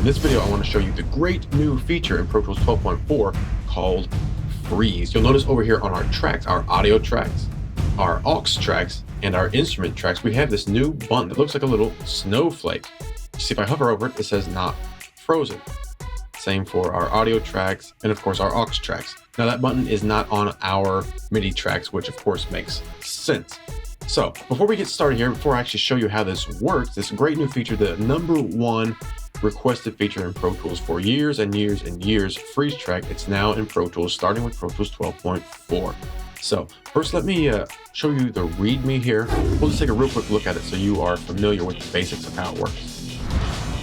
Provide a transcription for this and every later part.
In this video, I want to show you the great new feature in Pro Tools 12.4 called freeze. You'll notice over here on our tracks, our audio tracks, our aux tracks, and our instrument tracks, we have this new button that looks like a little snowflake. You see, if I hover over it, it says not frozen. Same for our audio tracks and of course our aux tracks. Now that button is not on our MIDI tracks, which of course makes sense. So before we get started here, before I actually show you how this works, this great new feature, the #1 requested feature in Pro Tools for years and years and years, freeze track, it's now in Pro Tools, starting with Pro Tools 12.4. So first, let me show you the README here. We'll just take a real quick look at it so you are familiar with the basics of how it works.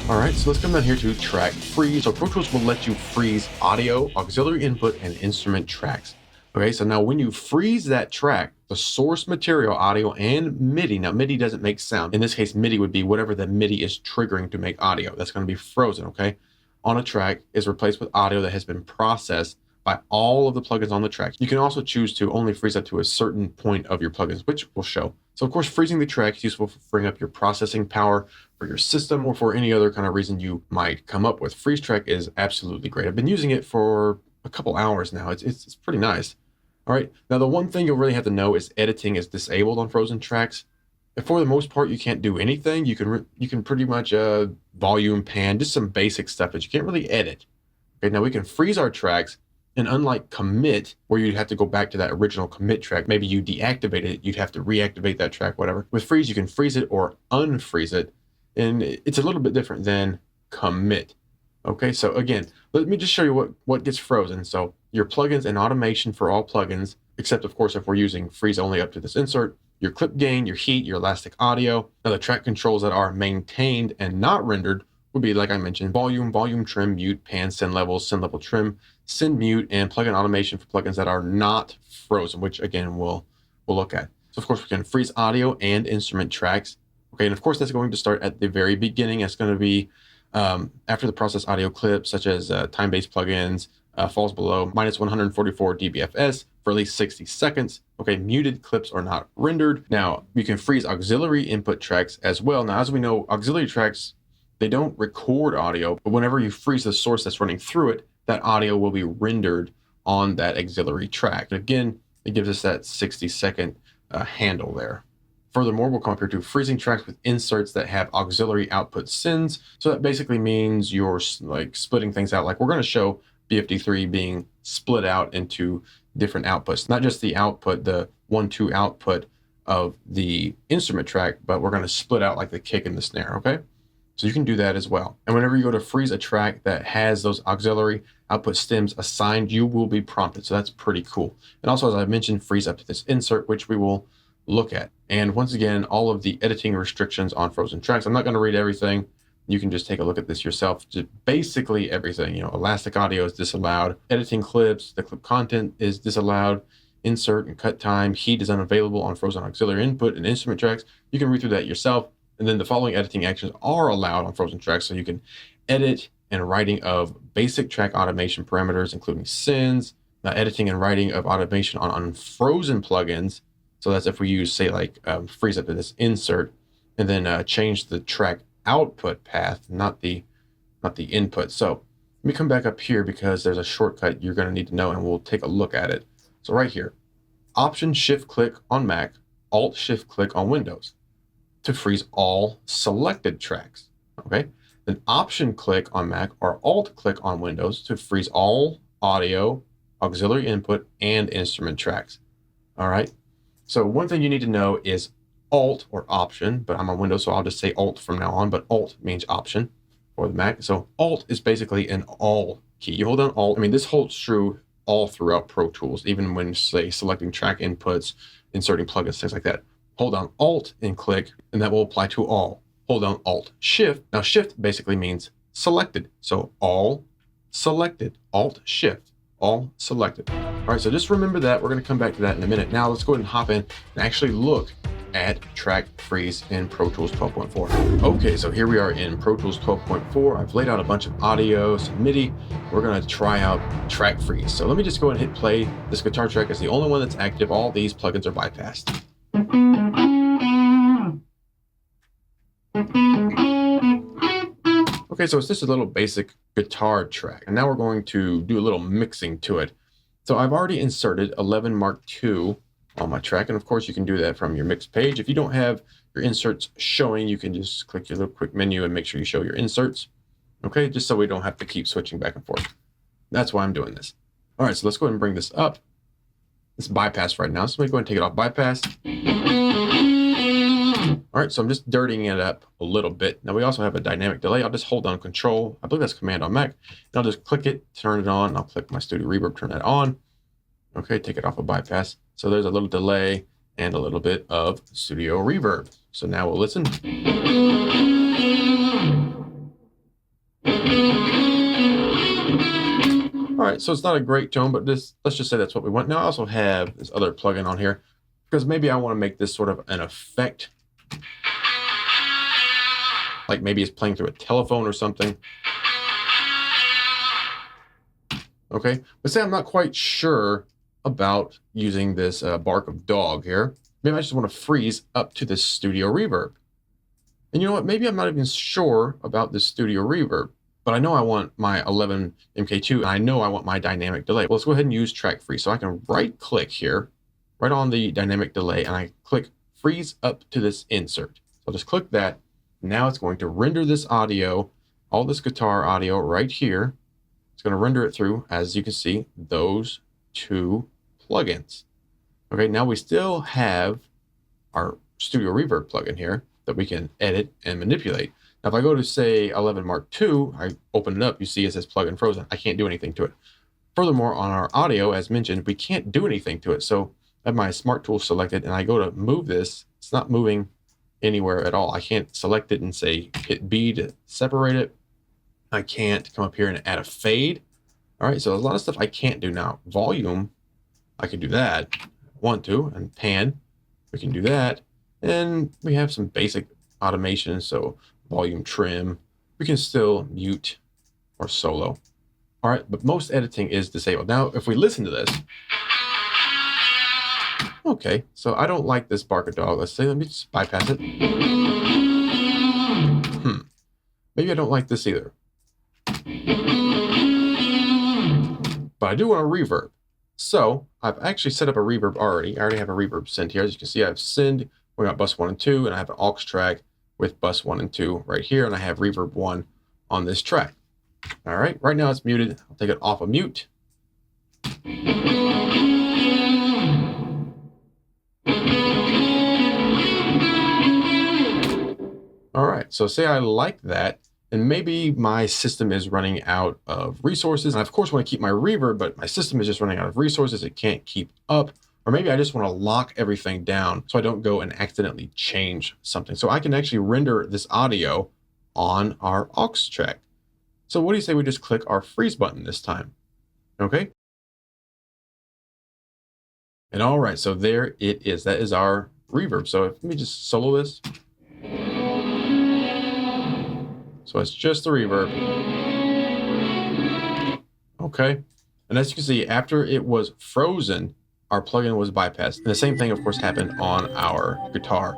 All right, so let's come down here to track freeze. So Pro Tools will let you freeze audio, auxiliary input, and instrument tracks. Okay, so now when you freeze that track, the source material, audio, and MIDI, now MIDI doesn't make sound. In this case, MIDI would be whatever the MIDI is triggering to make audio. That's going to be frozen, okay? On a track is replaced with audio that has been processed by all of the plugins on the track. You can also choose to only freeze up to a certain point of your plugins, which we'll show. So of course, freezing the track is useful for freeing up your processing power for your system or for any other kind of reason you might come up with. Freeze track is absolutely great. I've been using it for a couple hours now. It's pretty nice. All right, now the one thing you'll really have to know is editing is disabled on frozen tracks. And for the most part, you can't do anything. You can pretty much volume pan, just some basic stuff, but you can't really edit. Okay, now we can freeze our tracks, and unlike commit, where you'd have to go back to that original commit track, maybe you deactivated it, you'd have to reactivate that track, whatever. With freeze, you can freeze it or unfreeze it, and it's a little bit different than commit. Okay, so again, let me just show you what gets frozen. So your plugins and automation for all plugins, except of course if we're using freeze only up to this insert, your clip gain, your heat, your elastic audio. Now the track controls that are maintained and not rendered would be, like I mentioned, volume trim, mute, pan, send level trim, send mute, and plugin automation for plugins that are not frozen, which again we'll look at. So of course we can freeze audio and instrument tracks. Okay, and of course that's going to start at the very beginning. It's going to be after the process audio clips, such as time-based plugins, falls below -144 dBFS for at least 60 seconds. Okay, muted clips are not rendered. Now, you can freeze auxiliary input tracks as well. Now, as we know, auxiliary tracks, they don't record audio, but whenever you freeze the source that's running through it, that audio will be rendered on that auxiliary track. And again, it gives us that 60-second handle there. Furthermore, we'll come up here to freezing tracks with inserts that have auxiliary output sends. So that basically means you're like splitting things out. Like we're going to show BFD3 being split out into different outputs, not just the output, the 1-2 output of the instrument track, but we're going to split out like the kick and the snare, okay? So you can do that as well. And whenever you go to freeze a track that has those auxiliary output stems assigned, you will be prompted. So that's pretty cool. And also, as I mentioned, freeze up to this insert, which we will look at. And once again, all of the editing restrictions on frozen tracks. I'm not going to read everything. You can just take a look at this yourself. Just basically everything, you know, elastic audio is disallowed, editing clips, the clip content is disallowed, insert and cut time, heat is unavailable on frozen auxiliary input and instrument tracks. You can read through that yourself. And then the following editing actions are allowed on frozen tracks. So you can edit and writing of basic track automation parameters, including sends, editing and writing of automation on unfrozen plugins. So that's if we use, say, like freeze up to this insert, and then change the track output path, not the input. So let me come back up here because there's a shortcut you're going to need to know, and we'll take a look at it. So right here, Option Shift Click on Mac, Alt Shift Click on Windows to freeze all selected tracks. Okay, then Option Click on Mac or Alt Click on Windows to freeze all audio, auxiliary input, and instrument tracks. All right. So one thing you need to know is Alt or Option, but I'm on Windows, so I'll just say Alt from now on, but Alt means option for the Mac. So Alt is basically an all key. You hold down Alt. I mean, this holds true all throughout Pro Tools, even when, say, selecting track inputs, inserting plugins, things like that. Hold down Alt and click, and that will apply to all. Hold down Alt Shift. Now, Shift basically means selected. So all selected, Alt Shift, all selected. All right, so just remember that. We're going to come back to that in a minute. Now let's go ahead and hop in and actually look at track freeze in Pro Tools 12.4. Okay, so here we are in Pro Tools 12.4. I've laid out a bunch of audio, some MIDI. We're going to try out track freeze. So let me just go ahead and hit play. This guitar track is the only one that's active. All these plugins are bypassed. Okay, so it's just a little basic guitar track. And now we're going to do a little mixing to it. So I've already inserted 11 Mark II on my track. And of course you can do that from your mix page. If you don't have your inserts showing, you can just click your little quick menu and make sure you show your inserts. Okay, just so we don't have to keep switching back and forth. That's why I'm doing this. All right, so let's go ahead and bring this up. It's bypass right now. So let me go ahead and take it off bypass. All right, so I'm just dirtying it up a little bit. Now we also have a dynamic delay. I'll just hold down Control. I believe that's Command on Mac. And I'll just click it, turn it on. I'll click my Studio Reverb, turn that on. Okay, take it off of bypass. So there's a little delay and a little bit of Studio Reverb. So now we'll listen. All right, so it's not a great tone, but let's just say that's what we want. Now I also have this other plugin on here because maybe I want to make this sort of an effect. Like maybe it's playing through a telephone or something. Okay, but say I'm not quite sure about using this bark of dog here. Maybe I just want to freeze up to this Studio Reverb. And you know what? Maybe I'm not even sure about this Studio Reverb, but I know I want my 11 MK2, and I know I want my dynamic delay. Well, let's go ahead and use track freeze. So I can right click here, right on the dynamic delay, and I click freeze up to this insert. So I'll just click that. Now it's going to render this audio, all this guitar audio right here. It's going to render it through, as you can see, those two plugins. Okay, now we still have our Studio Reverb plugin here that we can edit and manipulate. Now, if I go to, say, 11 Mark II, I open it up, you see it says plugin frozen. I can't do anything to it. Furthermore, on our audio, as mentioned, we can't do anything to it. So I have my Smart Tool selected, and I go to move this. It's not moving anywhere at all. I can't select it and say hit B to separate it. I can't come up here and add a fade. All right, so there's a lot of stuff I can't do now. Volume, I can do that. I want to, and pan, we can do that. And we have some basic automation, so volume trim. We can still mute or solo. All right, but most editing is disabled. Now, if we listen to this, okay, so I don't like this bark of dog. Let's say, let me just bypass it. Maybe I don't like this either. But I do want a reverb. So I've actually set up a reverb already. I already have a reverb send here. As you can see, I've send, we got bus 1 and 2, and I have an aux track with bus 1 and 2 right here, and I have reverb 1 on this track. All right, right now it's muted. I'll take it off of mute. All right, so say I like that, and maybe my system is running out of resources. And I, of course, want to keep my reverb, but my system is just running out of resources. It can't keep up. Or maybe I just want to lock everything down so I don't go and accidentally change something. So I can actually render this audio on our aux track. So what do you say we just click our freeze button this time? Okay. And all right, so there it is. That is our reverb. So let me just solo this. So it's just the reverb. Okay. And as you can see, after it was frozen, our plugin was bypassed. And the same thing, of course, happened on our guitar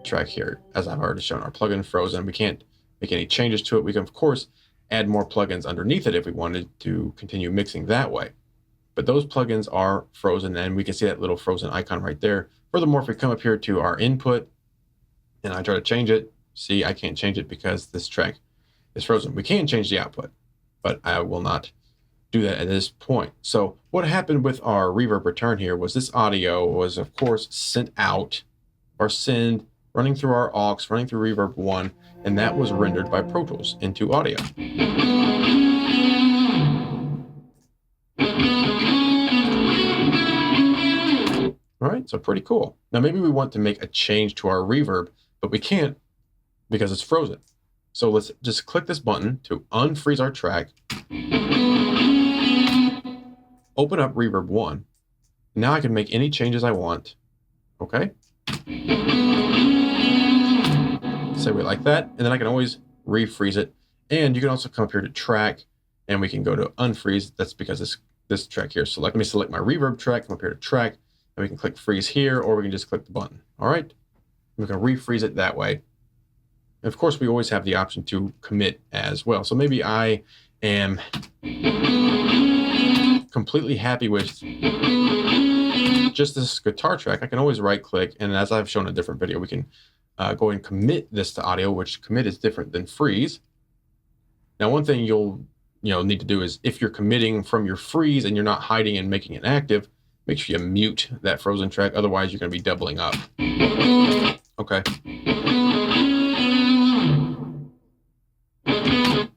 track here. As I've already shown, our plugin frozen. We can't make any changes to it. We can, of course, add more plugins underneath it if we wanted to continue mixing that way. But those plugins are frozen, and we can see that little frozen icon right there. Furthermore, if we come up here to our input and I try to change it, see, I can't change it because this track is frozen. We can change the output, but I will not do that at this point. So what happened with our reverb return here was this audio was, of course, sent out or send running through our aux, running through reverb 1, and that was rendered by Pro Tools into audio. All right, so pretty cool. Now maybe we want to make a change to our reverb, but we can't because it's frozen. So let's just click this button to unfreeze our track. Open up reverb 1. Now I can make any changes I want. Okay. Say we like that, and then I can always refreeze it. And you can also come up here to track, and we can go to unfreeze. That's because this track here. So let me select my reverb track, come up here to track, and we can click freeze here, or we can just click the button. All right. We can refreeze it that way. Of course, we always have the option to commit as well. So maybe I am completely happy with just this guitar track. I can always right click, and as I've shown in a different video, we can go and commit this to audio, which commit is different than freeze. Now, one thing you'll need to do is, if you're committing from your freeze and you're not hiding and making it active, make sure you mute that frozen track. Otherwise, you're going to be doubling up. Okay.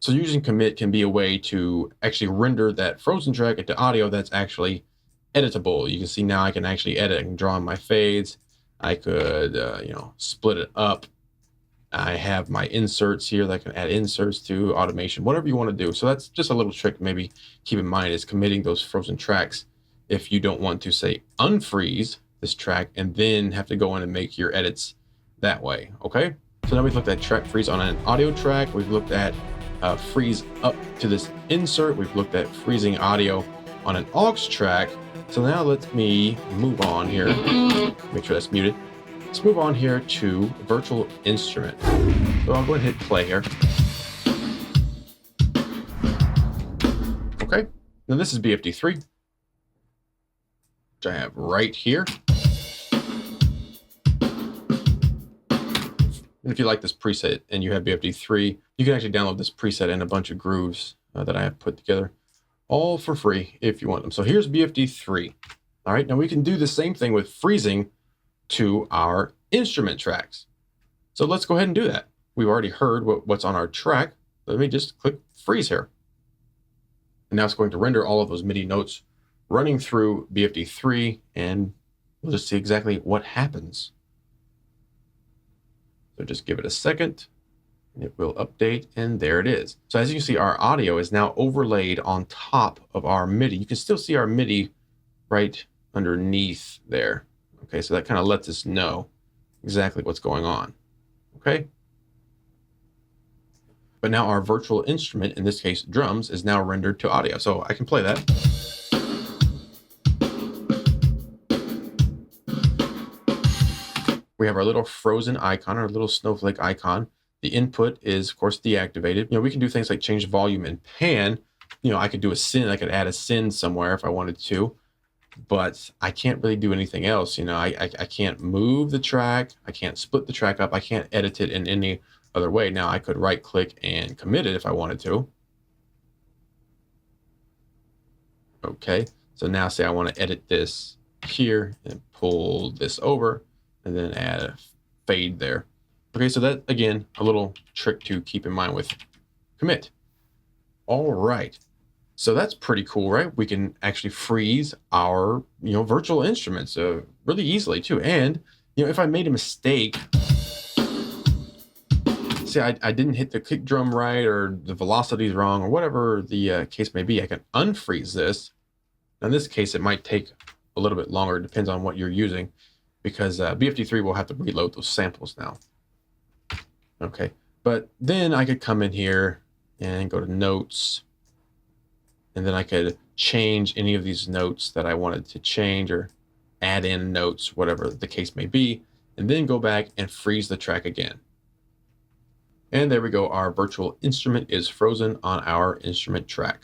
So using commit can be a way to actually render that frozen track into audio that's actually editable. You can see now I can actually edit and draw in my fades. I could, split it up. I have my inserts here that I can add inserts to, automation, whatever you want to do. So that's just a little trick maybe keep in mind, is committing those frozen tracks if you don't want to, say, unfreeze this track and then have to go in and make your edits that way. Okay, so now we've looked at track freeze on an audio track. We've looked at freeze up to this insert. We've looked at freezing audio on an aux track. So now let me move on here. Make sure that's muted. Let's move on here to virtual instrument. So I'll go ahead and hit play here. Okay, now this is BFD3, which I have right here. And if you like this preset and you have BFD3, you can actually download this preset and a bunch of grooves that I have put together, all for free if you want them. So here's BFD3. All right, now we can do the same thing with freezing to our instrument tracks. So let's go ahead and do that. We've already heard what's on our track. Let me just click freeze here. And now it's going to render all of those MIDI notes running through BFD3, and we'll just see exactly what happens. So just give it a second, and it will update, and there it is. So as you can see, our audio is now overlaid on top of our MIDI. You can still see our MIDI right underneath there. Okay, so that kind of lets us know exactly what's going on. Okay. But now our virtual instrument, in this case drums, is now rendered to audio. So I can play that. We have our little frozen icon, our little snowflake icon. The input is, of course, deactivated. We can do things like change volume and pan. I could do a send. I could add a send somewhere if I wanted to, but I can't really do anything else. I can't move the track. I can't split the track up. I can't edit it in any other way. Now I could right click and commit it if I wanted to. Okay, so now say I want to edit this here and pull this over and then add a fade there. Okay, so that, again, a little trick to keep in mind with commit. All right, so that's pretty cool, right? We can actually freeze our, virtual instruments really easily too. And, if I made a mistake, say I didn't hit the kick drum right, or the velocity is wrong, or whatever the case may be, I can unfreeze this. Now, in this case, it might take a little bit longer. It depends on what you're using, because BFD3 will have to reload those samples now. Okay, but then I could come in here and go to notes, and then I could change any of these notes that I wanted to change, or add in notes, whatever the case may be, and then go back and freeze the track again. And there we go. Our virtual instrument is frozen on our instrument track.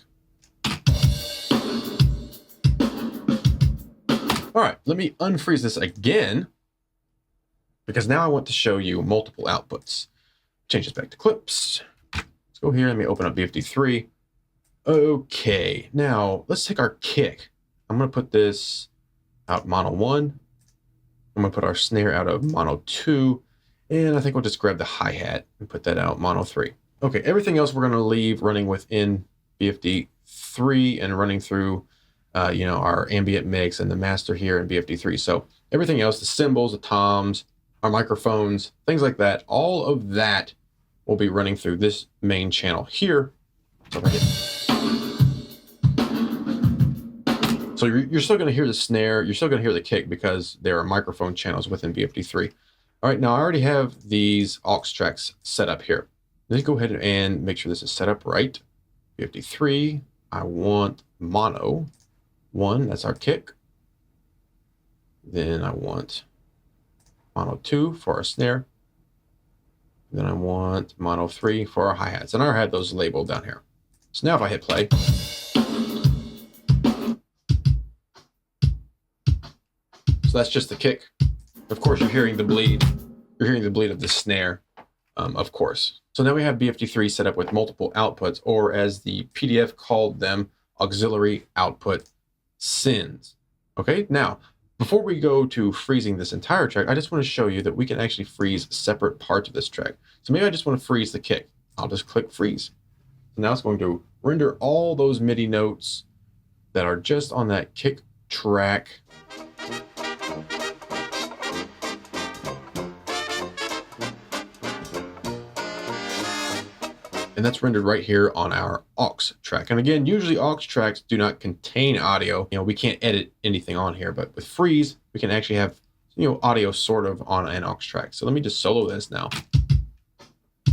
All right, let me unfreeze this again, because now I want to show you multiple outputs. Change this back to clips. Let's go here. Let me open up BFD3. Okay, now let's take our kick. I'm going to put this out mono 1. I'm going to put our snare out of mono 2. And I think we'll just grab the hi-hat and put that out mono 3. Okay, everything else we're going to leave running within BFD3 and running through our ambient mix and the master here in BFD3. So everything else, the cymbals, the toms, our microphones, things like that, all of that will be running through this main channel here. So you're still going to hear the snare, you're still going to hear the kick, because there are microphone channels within BFD3. All right, now I already have these aux tracks set up here. Let's go ahead and make sure this is set up right. BFD3, I want mono 1, that's our kick. Then I want mono 2 for our snare. Then I want mono 3 for our hi-hats. And I already had those labeled down here. So now if I hit play, so that's just the kick. Of course, you're hearing the bleed. You're hearing the bleed of the snare, of course. So now we have BFD3 set up with multiple outputs, or as the PDF called them, auxiliary output sins. Okay, now, before we go to freezing this entire track, I just want to show you that we can actually freeze separate parts of this track. So maybe I just want to freeze the kick. I'll just click freeze. So now it's going to render all those MIDI notes that are just on that kick track. And that's rendered right here on our aux track. And again, usually aux tracks do not contain audio. We can't edit anything on here, but with freeze, we can actually have, audio sort of on an aux track. So let me just solo this now.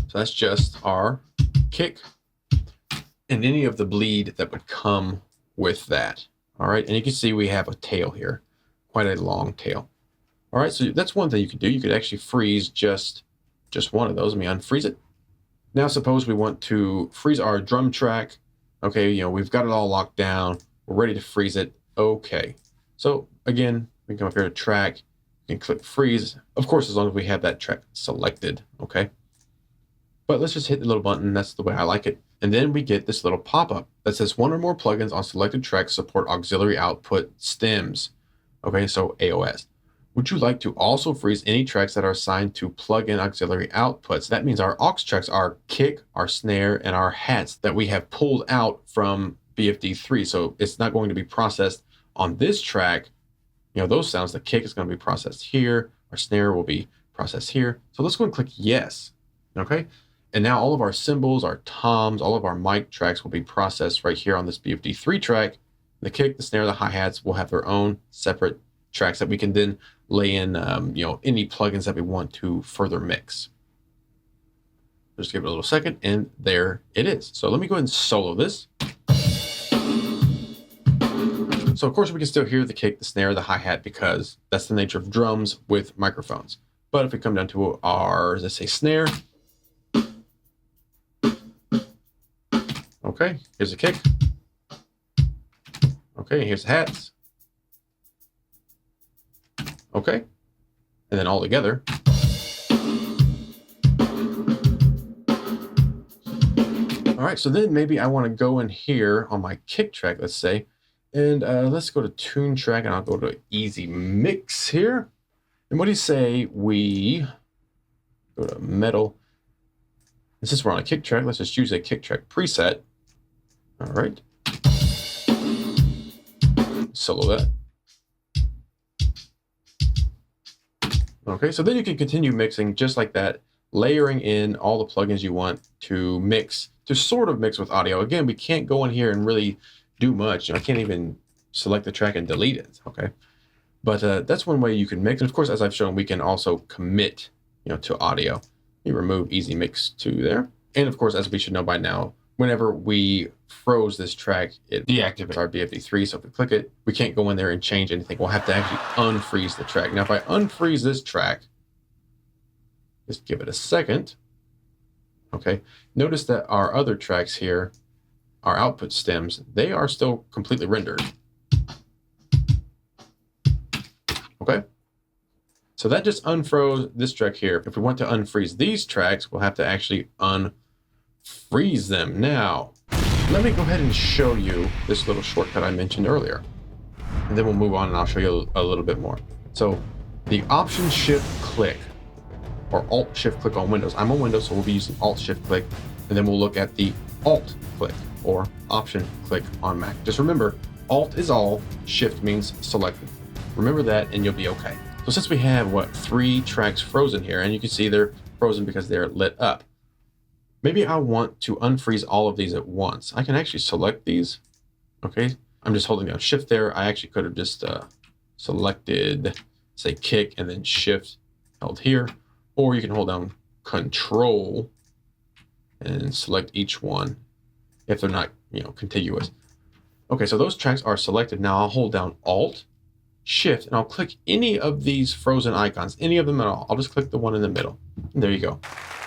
So that's just our kick and any of the bleed that would come with that. All right, and you can see we have a tail here, quite a long tail. All right, so that's one thing you could do. You could actually freeze just one of those. Let me unfreeze it. Now, suppose we want to freeze our drum track. Okay, we've got it all locked down. We're ready to freeze it. Okay. So again, we can come up here to track. You can click freeze. Of course, as long as we have that track selected. Okay. But let's just hit the little button. That's the way I like it. And then we get this little pop-up that says one or more plugins on selected tracks support auxiliary output stems. Okay, so AOS. Would you like to also freeze any tracks that are assigned to plug-in auxiliary outputs? That means our aux tracks, our kick, our snare, and our hats that we have pulled out from BFD3. So it's not going to be processed on this track. Those sounds, the kick is going to be processed here. Our snare will be processed here. So let's go and click yes. Okay. And now all of our cymbals, our toms, all of our mic tracks will be processed right here on this BFD3 track. The kick, the snare, the hi-hats will have their own separate tracks that we can then lay in, any plugins that we want to further mix. Just give it a little second, and there it is. So let me go ahead and solo this. So of course we can still hear the kick, the snare, the hi-hat, because that's the nature of drums with microphones. But if we come down to our, let's say, snare. Okay, here's the kick. Okay, here's the hats. Okay, and then all together. All right, so then maybe I want to go in here on my kick track, let's say, and let's go to tune track, and I'll go to easy mix here. And what do you say we go to metal? And since we're on a kick track, let's just use a kick track preset. All right, solo that. Okay, so then you can continue mixing just like that, layering in all the plugins you want to mix, to sort of mix with audio. Again, we can't go in here and really do much. I can't even select the track and delete it, okay? But that's one way you can mix. And of course, as I've shown, we can also commit, to audio. Let me remove easy mix 2 there. And of course, as we should know by now, whenever we froze this track, it deactivates our BFD3. So if we click it, we can't go in there and change anything. We'll have to actually unfreeze the track. Now, if I unfreeze this track, just give it a second. Okay, notice that our other tracks here, our output stems, they are still completely rendered. Okay, so that just unfroze this track here. If we want to unfreeze these tracks, we'll have to actually unfreeze them. Now, let me go ahead and show you this little shortcut I mentioned earlier. And then we'll move on and I'll show you a little bit more. So the Option Shift Click or Alt Shift Click on Windows. I'm on Windows, so we'll be using Alt Shift Click. And then we'll look at the Alt Click or Option Click on Mac. Just remember, Alt is all, Shift means selected. Remember that and you'll be okay. So since we have, 3 tracks frozen here, and you can see they're frozen because they're lit up. Maybe I want to unfreeze all of these at once. I can actually select these. Okay, I'm just holding down Shift there. I actually could have just selected, say, kick and then Shift held here. Or you can hold down Control and select each one if they're not, contiguous. Okay, so those tracks are selected. Now I'll hold down Alt Shift, and I'll click any of these frozen icons, any of them at all. I'll just click the one in the middle. And there you go.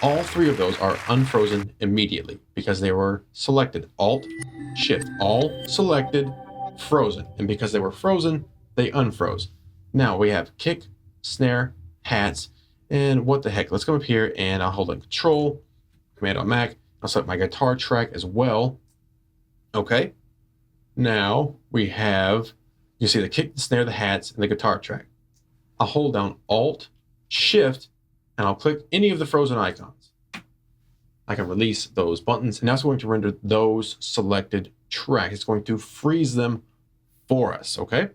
All three of those are unfrozen immediately because they were selected. Alt, Shift, all selected, frozen. And because they were frozen, they unfroze. Now we have kick, snare, hats, and what the heck. Let's come up here and I'll hold on Control, Command on Mac. I'll select my guitar track as well. Okay. Now we have, you see the kick, the snare, the hats, and the guitar track. I'll hold down Alt, Shift, and I'll click any of the frozen icons. I can release those buttons, and now it's going to render those selected tracks. It's going to freeze them for us, okay?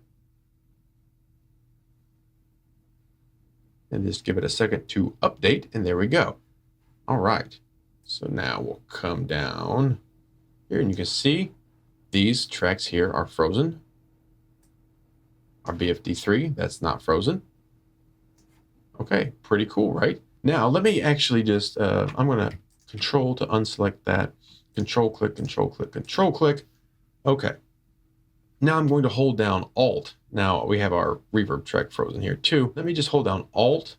And just give it a second to update, and there we go. All right, so now we'll come down here, and you can see these tracks here are frozen. Our BFD3, that's not frozen. Okay, pretty cool, right? Now, let me actually just, I'm gonna Control to unselect that. Control click, Control click, Control click. Okay. Now I'm going to hold down Alt. Now we have our reverb track frozen here too. Let me just hold down Alt,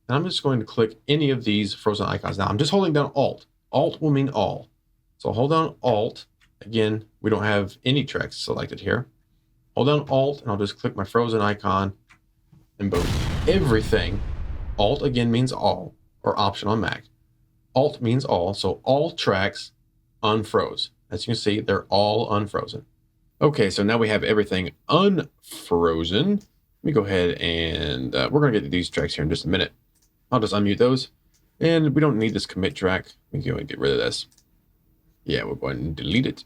and I'm just going to click any of these frozen icons. Now I'm just holding down Alt. Alt will mean all. So I'll hold down Alt. Again, we don't have any tracks selected here. Hold down Alt, and I'll just click my frozen icon, and boom. Everything, Alt again means all, or Option on Mac. Alt means all, so all tracks unfroze. As you can see, they're all unfrozen. Okay, so now we have everything unfrozen. Let me go ahead and we're going to get to these tracks here in just a minute. I'll just unmute those. And we don't need this commit track. We can go and get rid of this. Yeah, we'll go ahead and delete it.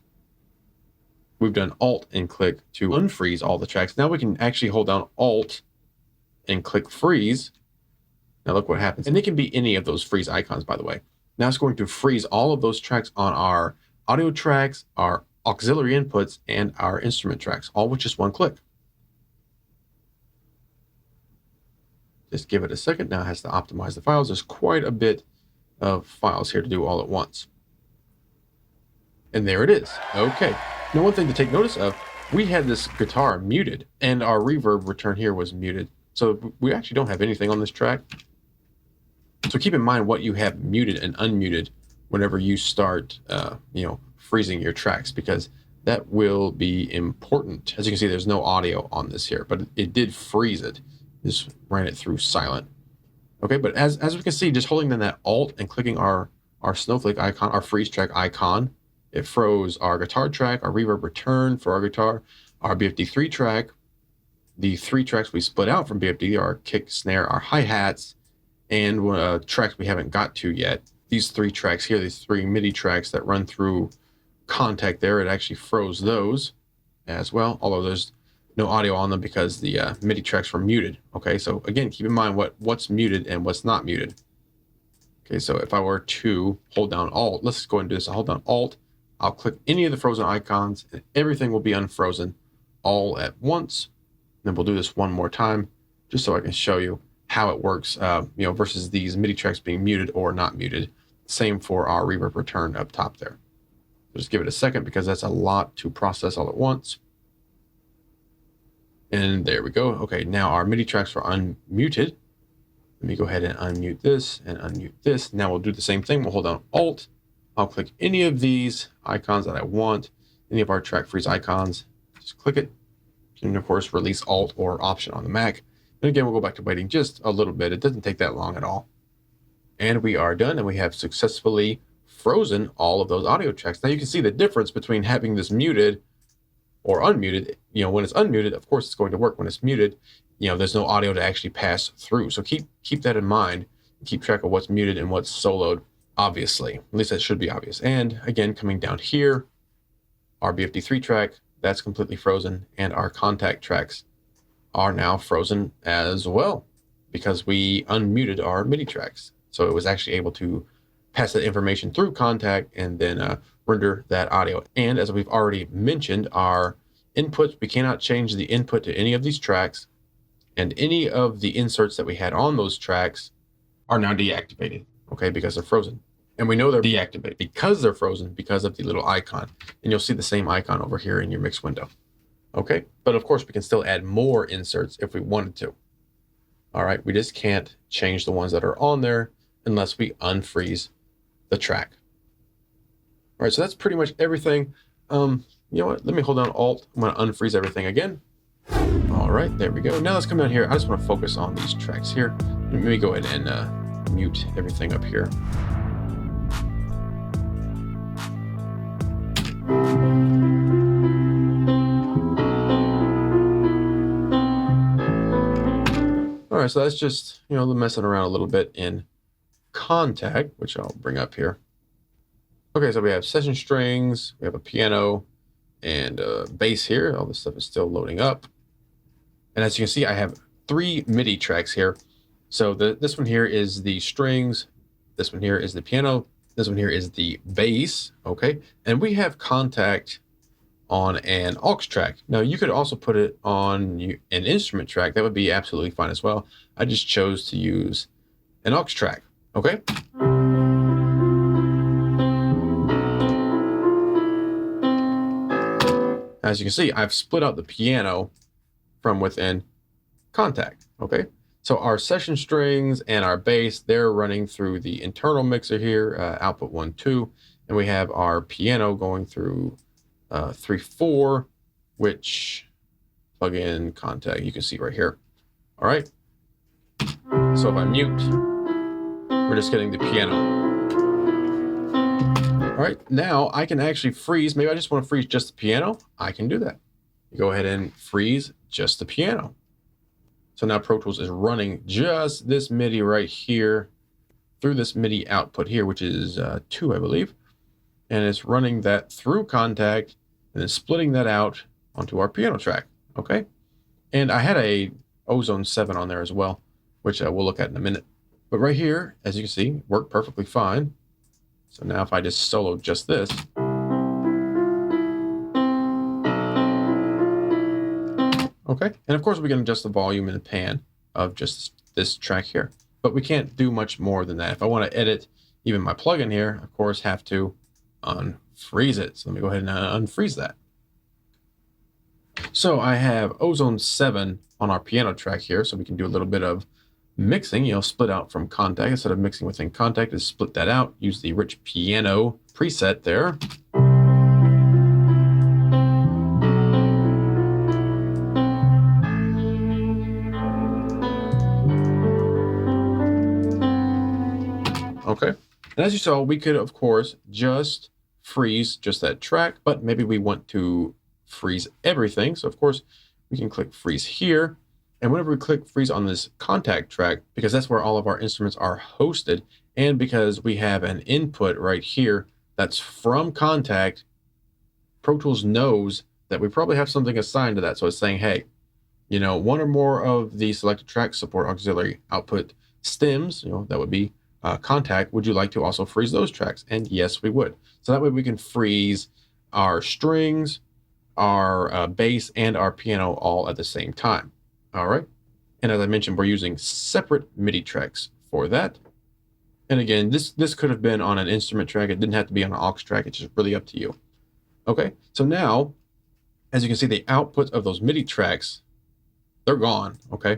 We've done Alt and click to unfreeze all the tracks. Now we can actually hold down Alt and click freeze. Now look what happens. And it can be any of those freeze icons, by the way. Now it's going to freeze all of those tracks on our audio tracks, our auxiliary inputs, and our instrument tracks, all with just one click. Just give it a second. Now it has to optimize the files. There's quite a bit of files here to do all at once. And there it is. Okay. Now one thing to take notice of, we had this guitar muted and our reverb return here was muted. So we actually don't have anything on this track. So keep in mind what you have muted and unmuted whenever you start, freezing your tracks, because that will be important. As you can see, there's no audio on this here, but it did freeze it. Just ran it through silent. Okay, but as we can see, just holding down that Alt and clicking our snowflake icon, our freeze track icon, it froze our guitar track, our reverb return for our guitar, our BFD3 track. The three tracks we split out from BFD are kick, snare, our hi-hats, and tracks we haven't got to yet. These three tracks here, these three MIDI tracks that run through Kontakt there, it actually froze those as well, although there's no audio on them because the MIDI tracks were muted. Okay, so again, keep in mind what's muted and what's not muted. Okay, so if I were to hold down Alt, let's go and do this. I'll hold down Alt, I'll click any of the frozen icons, and everything will be unfrozen all at once. Then we'll do this one more time, just so I can show you how it works, versus these MIDI tracks being muted or not muted. Same for our reverb return up top there. Just give it a second because that's a lot to process all at once. And there we go. Okay, now our MIDI tracks are unmuted. Let me go ahead and unmute this and unmute this. Now we'll do the same thing. We'll hold down Alt. I'll click any of these icons that I want, any of our track freeze icons. Just click it. You can, of course, release Alt or Option on the Mac. And again, we'll go back to waiting just a little bit. It doesn't take that long at all. And we are done, and we have successfully frozen all of those audio tracks. Now you can see the difference between having this muted or unmuted. When it's unmuted, of course, it's going to work. When it's muted, there's no audio to actually pass through. So keep that in mind. Keep track of what's muted and what's soloed, obviously. At least that should be obvious. And again, coming down here, our BFD3 track, that's completely frozen, and our Kontakt tracks are now frozen as well because we unmuted our MIDI tracks. So it was actually able to pass that information through Kontakt and then render that audio. And as we've already mentioned, our inputs, we cannot change the input to any of these tracks, and any of the inserts that we had on those tracks are now deactivated, okay, because they're frozen. And we know they're deactivated because they're frozen because of the little icon. And you'll see the same icon over here in your mix window. Okay, but of course we can still add more inserts if we wanted to. All right, we just can't change the ones that are on there unless we unfreeze the track. All right, so that's pretty much everything. You know what, let me hold down Alt. I'm gonna unfreeze everything again. All right, there we go. Now let's come down here. I just wanna focus on these tracks here. Let me go ahead and mute everything up here. All right, so that's just, you know, messing around a little bit in Kontakt, which I'll bring up here. Okay, so we have session strings, we have a piano and bass here. All this stuff is still loading up. And as you can see, I have 3 MIDI tracks here. So this one here is the strings, this one here is the piano, this one here is the bass, okay? And we have Kontakt on an aux track. Now you could also put it on an instrument track. That would be absolutely fine as well. I just chose to use an aux track, okay? As you can see, I've split out the piano from within Kontakt, okay? So our session strings and our bass, they're running through the internal mixer here, output 1, 2, and we have our piano going through 3, 4, which plug in Kontakt, you can see right here. All right. So if I mute, we're just getting the piano. All right, now I can actually freeze. Maybe I just want to freeze just the piano. I can do that. You go ahead and freeze just the piano. So now Pro Tools is running just this MIDI right here through this MIDI output here, which is 2, I believe. And it's running that through Kontakt and then splitting that out onto our piano track, okay? And I had a Ozone 7 on there as well, which we'll look at in a minute. But right here, as you can see, worked perfectly fine. So now if I just solo just this, okay? And of course we can adjust the volume and the pan of just this track here, but we can't do much more than that. If I want to edit even my plugin here, of course, have to unfreeze it. So let me go ahead and unfreeze that. So I have Ozone 7 on our piano track here, so we can do a little bit of mixing, you know, split out from Kontakt. Instead of mixing within Kontakt, is split that out, use the rich piano preset there. Okay, and as you saw, we could, of course, just freeze just that track, but maybe we want to freeze everything. So of course, we can click freeze here. And whenever we click freeze on this Kontakt track, because that's where all of our instruments are hosted, and because we have an input right here that's from Kontakt, Pro Tools knows that we probably have something assigned to that. So it's saying, hey, you know, one or more of the selected tracks support auxiliary output stems, you know, that would be Kontakt. Would you like to also freeze those tracks? And yes, we would. So that way we can freeze our strings, our bass, and our piano all at the same time. All right. And as I mentioned, we're using separate MIDI tracks for that. And again, this could have been on an instrument track. It didn't have to be on an aux track. It's just really up to you. Okay. So now, as you can see, the output of those MIDI tracks, they're gone. Okay.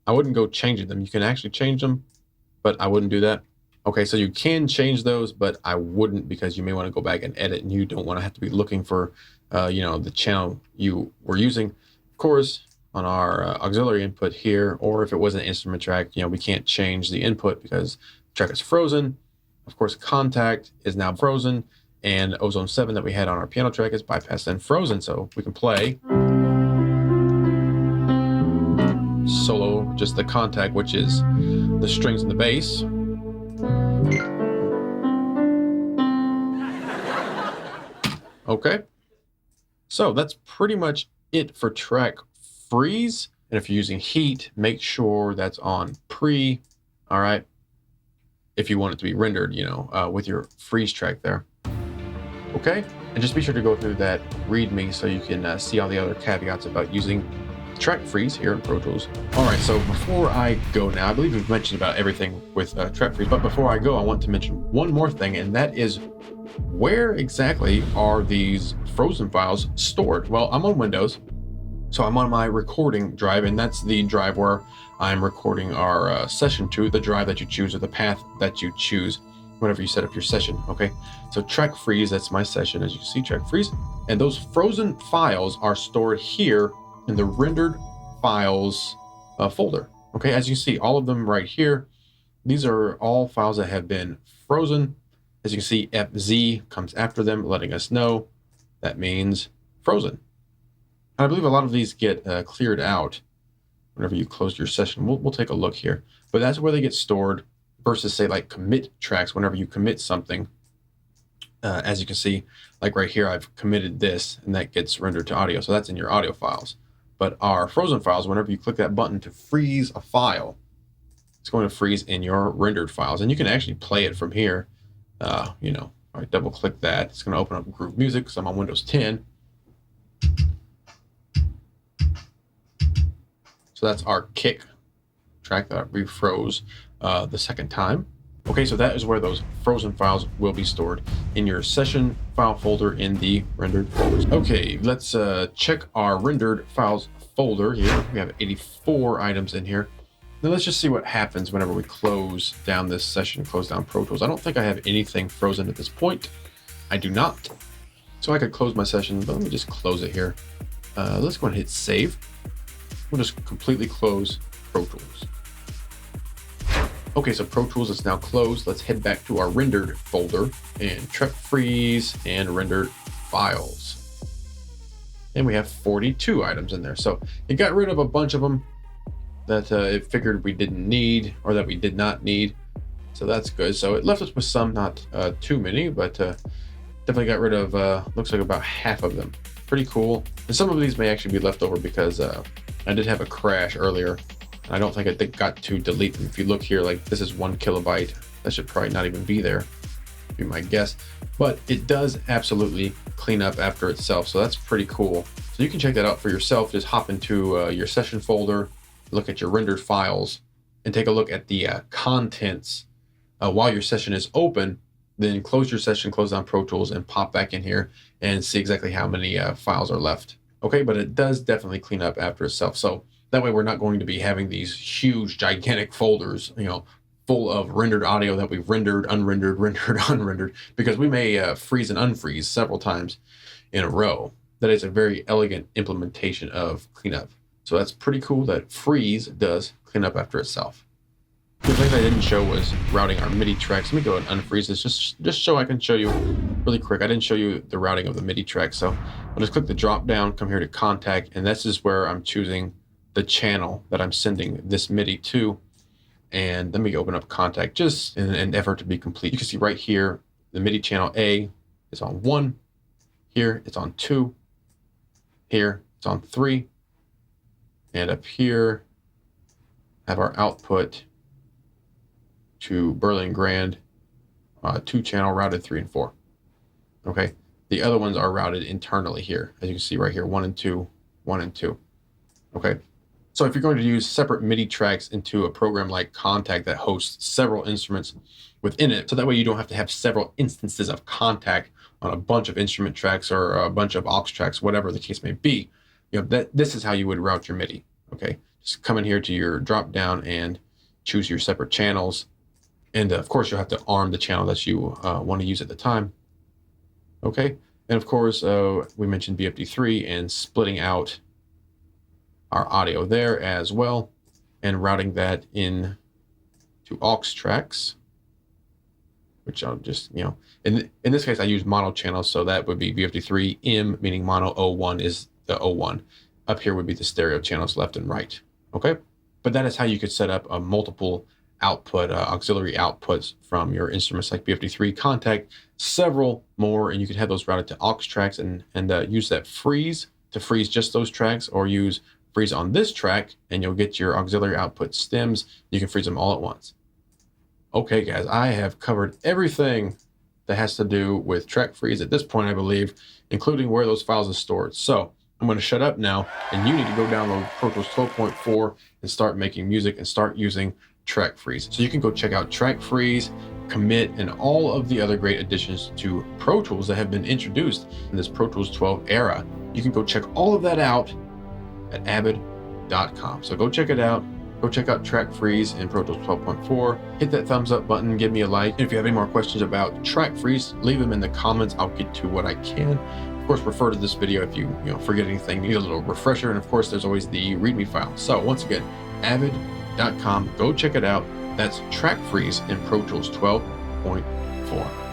I wouldn't go changing them. You can actually change them, but I wouldn't do that. Okay. So you can change those, but I wouldn't, because you may want to go back and edit, and you don't want to have to be looking for, you know, the channel you were using. Of course, on our auxiliary input here, or if it was an instrument track, you know, we can't change the input because the track is frozen. Of course, Kontakt is now frozen, and Ozone 7 that we had on our piano track is bypassed and frozen. So we can play solo just the Kontakt, which is the strings and the bass. Okay, so that's pretty much it for track freeze. And if you're using heat, make sure that's on pre. All right, if you want it to be rendered, you know, with your freeze track there. Okay, and just be sure to go through that README so you can see all the other caveats about using track freeze here in Pro Tools. All right, so before I go now, I believe we've mentioned about everything with track freeze, but before I go, I want to mention one more thing, and that is, where exactly are these frozen files stored? Well, I'm on Windows, So I'm on my recording drive, and that's the drive where I'm recording our session to, the drive that you choose or the path that you choose whenever you set up your session, okay? So track freeze, that's my session, as you can see, track freeze. And those frozen files are stored here in the rendered files folder, okay? As you see, all of them right here, these are all files that have been frozen. As you can see, FZ comes after them, letting us know that means frozen. I believe a lot of these get cleared out whenever you close your session. We'll take a look here, but that's where they get stored versus say like commit tracks. Whenever you commit something, as you can see, like right here, I've committed this and that gets rendered to audio. So that's in your audio files. But our frozen files, whenever you click that button to freeze a file, it's going to freeze in your rendered files. And you can actually play it from here. You know, I double click that. It's going to open up Groove Music. So I'm on Windows 10. So that's our kick track that we froze the second time. Okay, so that is where those frozen files will be stored in your session file folder in the rendered folders. Okay, let's check our rendered files folder here. We have 84 items in here. Now let's just see what happens whenever we close down this session, close down Pro Tools. I don't think I have anything frozen at this point. I do not. So I could close my session, but let me just close it here. Let's go ahead and hit save. We'll just completely close Pro Tools. Okay, so Pro Tools is now closed. Let's head back to our rendered folder and track freeze and rendered files. And we have 42 items in there. So it got rid of a bunch of them that it figured we didn't need or that we did not need. So that's good. So it left us with some, not too many, but definitely got rid of, looks like about half of them. Pretty cool. And some of these may actually be left over because I did have a crash earlier. I don't think I got to delete them. If you look here, like this is 1 kilobyte. That should probably not even be there, be my guess. But it does absolutely clean up after itself. So that's pretty cool. So you can check that out for yourself. Just hop into your session folder, look at your rendered files, and take a look at the contents while your session is open. Then close your session, close down Pro Tools, and pop back in here and see exactly how many files are left. Okay, but it does definitely clean up after itself. So that way we're not going to be having these huge, gigantic folders, you know, full of rendered audio that we've rendered, unrendered, rendered, unrendered, because we may freeze and unfreeze several times in a row. That is a very elegant implementation of cleanup. So that's pretty cool that freeze does clean up after itself. The thing I didn't show was routing our MIDI tracks. Let me go and unfreeze this just so I can show you really quick. I didn't show you the routing of the MIDI track. So I'll just click the drop down, come here to Kontakt, and this is where I'm choosing the channel that I'm sending this MIDI to. And let me open up Kontakt just in an effort to be complete. You can see right here, the MIDI channel A is on 1. Here it's on 2. Here it's on 3. And up here, I have our output to Berlin Grand, 2 channel routed 3 and 4. Okay, the other ones are routed internally here, as you can see right here, 1 and 2, 1 and 2. Okay, so if you're going to use separate MIDI tracks into a program like Kontakt that hosts several instruments within it, so that way you don't have to have several instances of Kontakt on a bunch of instrument tracks or a bunch of aux tracks, whatever the case may be, you know, this is how you would route your MIDI. Okay, just come in here to your drop down and choose your separate channels. And of course, you'll have to arm the channel that you want to use at the time. Okay, and of course, we mentioned BFD3 and splitting out our audio there as well and routing that in to aux tracks, which I'll just, you know, in this case, I use mono channels. So that would be BFD3, M meaning mono, O1 is the O1. Up here would be the stereo channels left and right. Okay, but that is how you could set up a multiple output, auxiliary outputs from your instruments like BFD3, Kontakt, several more, and you can have those routed to aux tracks and use that freeze to freeze just those tracks, or use freeze on this track and you'll get your auxiliary output stems. You can freeze them all at once. Okay, guys, I have covered everything that has to do with track freeze at this point, I believe, including where those files are stored. So I'm going to shut up now, and you need to go download Pro Tools 12.4 and start making music and start using track freeze. So you can go check out track freeze, commit, and all of the other great additions to Pro Tools that have been introduced in this Pro Tools 12 era. You can go check all of that out at avid.com. So go check it out. Go check out Track Freeze in Pro Tools 12.4. Hit that thumbs up button, give me a like. And if you have any more questions about Track Freeze, leave them in the comments. I'll get to what I can. Of course, refer to this video if you forget anything, need a little refresher. And of course, there's always the README file. So once again, avid.com. Go check it out. That's Track Freeze in Pro Tools 12.4.